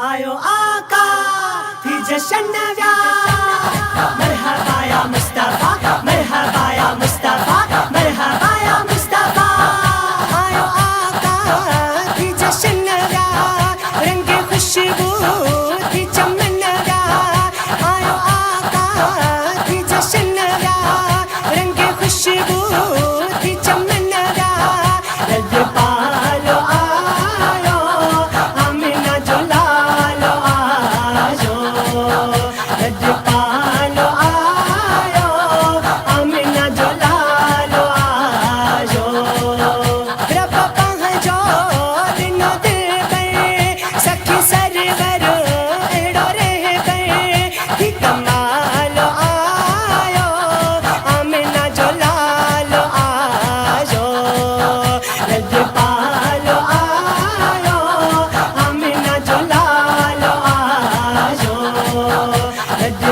आयो आका थी जशन नव्या मरहबा या मुस्तफा मरहबा या मुस्तफा मरहबा या मुस्तफा आयो आका थी जशन नव्या रंग खुशबू थी चमन नव्या आयो आका थी जशन नव्या रंग खुशबू थी चमन नव्या रज पालो आयो आमिना जुलालो आयो रज पालो आयो आमिना जुलालो आयो रब पहुंचो दिनो दिल गए सखी सरवर एड़ो रह गए थी कमालो आयो आमिना जुलालो आयो रज पालो आयो आमिना जुलालो आयो रज